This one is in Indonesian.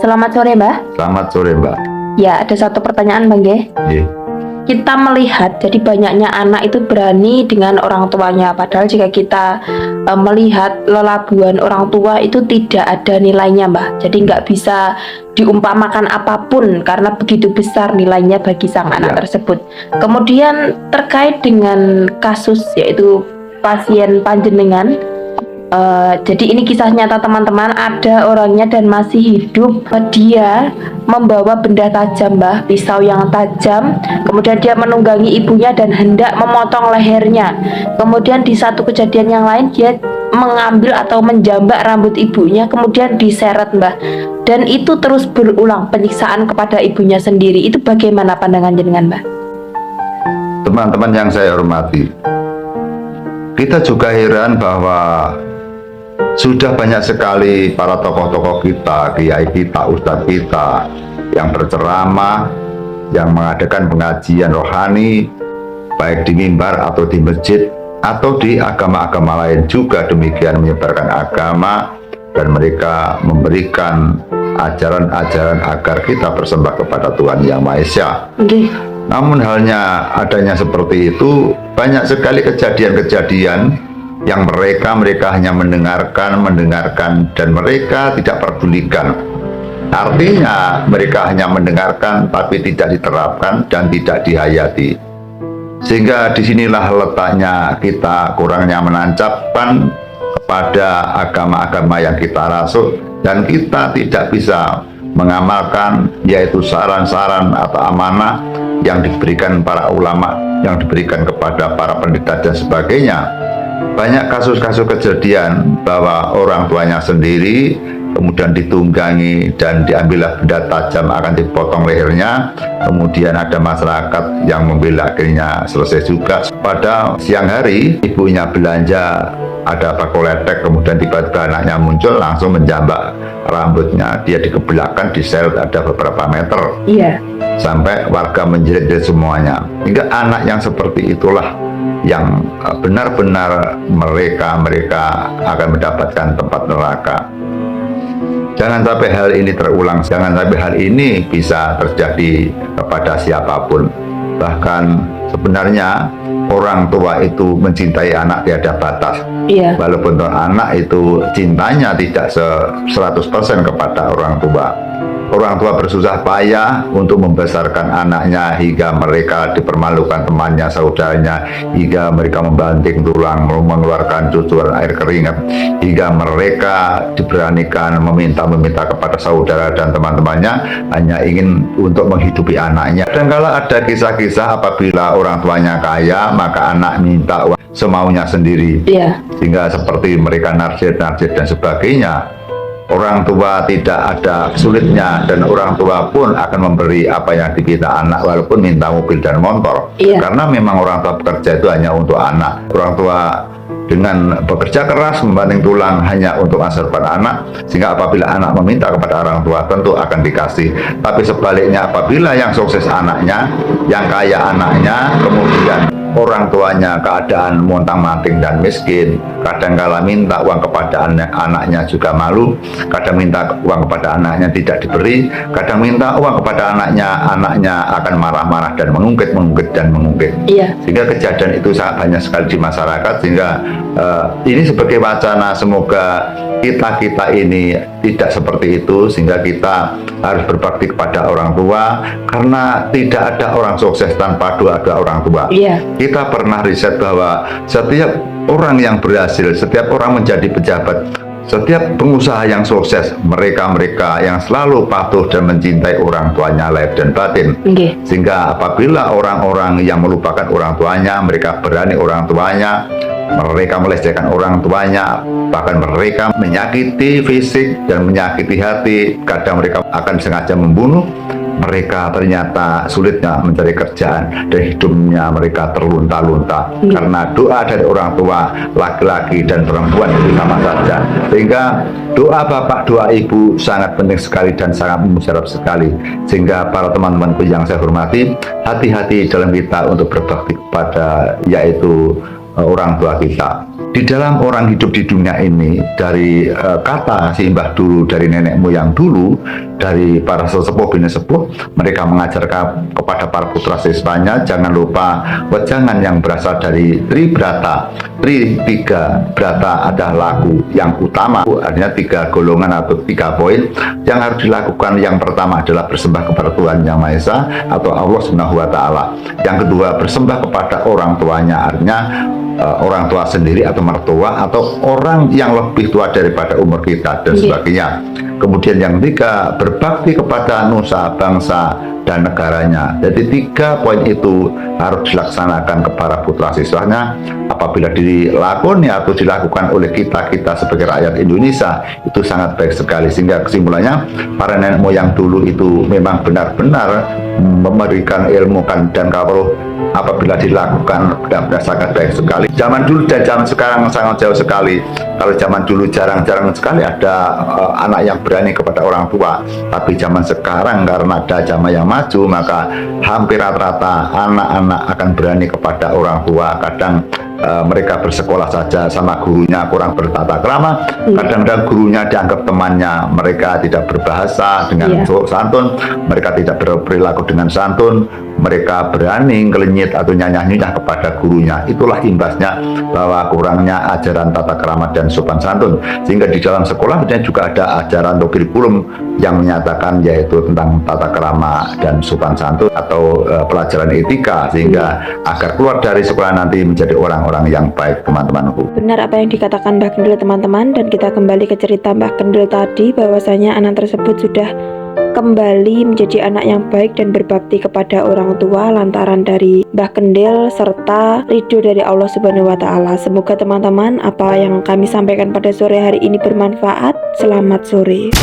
Selamat sore, Mbak. Selamat sore, Mbak. Ya, ada satu pertanyaan, Bang Ge. Iya. Kita melihat jadi banyaknya anak itu berani dengan orang tuanya, padahal jika kita melihat lelabuhan orang tua itu tidak ada nilainya, Mbak. Jadi nggak bisa diumpamakan apapun karena begitu besar nilainya bagi sang anak tersebut. Kemudian terkait dengan kasus yaitu pasien panjenengan. Jadi ini kisah nyata teman-teman, ada orangnya dan masih hidup. Dia membawa benda tajam, Mbah, pisau yang tajam. Kemudian dia menunggangi ibunya dan hendak memotong lehernya. Kemudian di satu kejadian yang lain dia mengambil atau menjambak rambut ibunya, kemudian diseret, Mbah. Dan itu terus berulang, penyiksaan kepada ibunya sendiri. Itu bagaimana pandangan jenengan, Mbah? Teman-teman yang saya hormati, kita juga heran bahwa sudah banyak sekali para tokoh-tokoh kita, kiai kita, ustadz kita yang berceramah, yang mengadakan pengajian rohani, baik di mimbar atau di masjid atau di agama-agama lain juga demikian, menyebarkan agama dan mereka memberikan ajaran-ajaran agar kita bersembah kepada Tuhan Yang Maha Esa. Namun halnya adanya seperti itu, banyak sekali kejadian-kejadian yang mereka hanya mendengarkan dan mereka tidak pedulikan. Artinya mereka hanya mendengarkan tapi tidak diterapkan dan tidak dihayati. Sehingga disinilah letaknya kita kurangnya menancapkan kepada agama-agama yang kita rasuk dan kita tidak bisa mengamalkan, yaitu saran-saran atau amanah yang diberikan para ulama, yang diberikan kepada para pendeta dan sebagainya. Banyak kasus-kasus kejadian bahwa orang tuanya sendiri kemudian ditunggangi dan diambillah benda tajam akan dipotong lehernya. Kemudian ada masyarakat yang membela, akhirnya selesai juga. Pada siang hari ibunya belanja, ada pakoletek, kemudian tiba-tiba anaknya muncul langsung menjambak rambutnya, dia dikebelakang, diseret ada beberapa meter. Iya. Sampai warga menjerit-jerit semuanya. Hingga anak yang seperti itulah yang benar-benar mereka akan mendapatkan tempat neraka. Jangan sampai hal ini terulang, jangan sampai hal ini bisa terjadi kepada siapapun. Bahkan sebenarnya orang tua itu mencintai anak tiada batas. Iya. Walaupun anak itu cintanya tidak 100% kepada orang tua. Orang tua bersusah payah untuk membesarkan anaknya hingga mereka dipermalukan temannya, saudaranya, hingga mereka membanting tulang, mengeluarkan cucuran air keringat, hingga mereka diberanikan meminta kepada saudara dan teman-temannya hanya ingin untuk menghidupi anaknya. Dan kalau ada kisah-kisah apabila orang tuanya kaya, maka anak minta uang semaunya sendiri. Iya. Sehingga seperti mereka narsir dan sebagainya. Orang tua tidak ada sulitnya dan orang tua pun akan memberi apa yang diminta anak walaupun minta mobil dan motor. Iya. Karena memang orang tua bekerja itu hanya untuk anak. Orang tua dengan bekerja keras membanting tulang hanya untuk masa depan anak, sehingga apabila anak meminta kepada orang tua tentu akan dikasih. Tapi sebaliknya apabila yang sukses anaknya, yang kaya anaknya, kemudian orang tuanya keadaan montang-manting dan miskin, kadang-kala minta uang kepada anaknya juga malu, kadang minta uang kepada anaknya tidak diberi, kadang minta uang kepada anaknya akan marah-marah dan mengungkit. Iya. Sehingga kejadian itu sangat banyak sekali di masyarakat. Sehingga ini sebagai wacana, semoga kita ini tidak seperti itu, sehingga kita harus berbakti kepada orang tua, karena tidak ada orang sukses tanpa doa-doa orang tua. Iya. Kita pernah riset bahwa setiap orang yang berhasil, setiap orang menjadi pejabat, setiap pengusaha yang sukses, mereka yang selalu patuh dan mencintai orang tuanya lahir dan batin. Sehingga apabila orang-orang yang melupakan orang tuanya, mereka berani orang tuanya, mereka melecehkan orang tuanya, bahkan mereka menyakiti fisik dan menyakiti hati, kadang mereka akan sengaja membunuh. Mereka ternyata sulitnya mencari kerjaan dan hidupnya mereka terlunta-lunta karena doa dari orang tua, laki-laki dan perempuan itu sama saja. Sehingga doa bapak, doa ibu sangat penting sekali dan sangat mujarab sekali. Sehingga para teman-temanku yang saya hormati, hati-hati dalam kita untuk berbakti kepada yaitu orang tua kita. Di dalam orang hidup di dunia ini, dari kata simbah dulu, dari nenek moyang dulu, dari para sesepuh bini sepuh, mereka mengajarkan kepada para putra siswanya, jangan lupa wejangan yang berasal dari Tribrata. Tiga brata adalah laku yang utama, artinya 3 golongan atau 3 poin yang harus dilakukan. Yang pertama adalah bersembah kepada Tuhan Yang Maha Esa atau Allah Subhanahu wa Ta'ala. Yang kedua, bersembah kepada orang tuanya, artinya orang tua sendiri atau mertua atau orang yang lebih tua daripada umur kita dan sebagainya. Kemudian yang ketiga, berbakti kepada nusa, bangsa, dan negaranya. Jadi 3 poin itu harus dilaksanakan kepada putra siswanya. Apabila dilakoni atau dilakukan oleh kita sebagai rakyat Indonesia, itu sangat baik sekali. Sehingga kesimpulannya, para nenek moyang dulu itu memang benar-benar memberikan ilmu dan kalau apabila dilakukan benar-benar sangat baik sekali. Zaman dulu dan zaman sekarang sangat jauh sekali. Kalau zaman dulu jarang-jarang sekali ada anak yang berani kepada orang tua, tapi zaman sekarang karena ada zaman yang maju, maka hampir rata-rata anak-anak akan berani kepada orang tua. Kadang mereka bersekolah saja sama gurunya kurang bertata krama, kadang-kadang gurunya dianggap temannya, mereka tidak berbahasa dengan santun, mereka tidak berperilaku dengan santun, mereka berani ngelenyit atau nyanyah-nyanyah kepada gurunya. Itulah imbasnya bahwa kurangnya ajaran tata krama dan sopan santun. Sehingga di dalam sekolah juga ada ajaran atau kurikulum yang menyatakan yaitu tentang tata krama dan sopan santun atau pelajaran etika, sehingga agar keluar dari sekolah nanti menjadi orang-orang yang baik, teman-temanku. Benar apa yang dikatakan Mbah Kendil, teman-teman, dan kita kembali ke cerita Mbah Kendil tadi, bahwasanya anak tersebut sudah kembali menjadi anak yang baik dan berbakti kepada orang tua lantaran dari Mbah Kendil serta ridho dari Allah Subhanahu wa Ta'ala. Semoga teman-teman apa yang kami sampaikan pada sore hari ini bermanfaat. Selamat sore.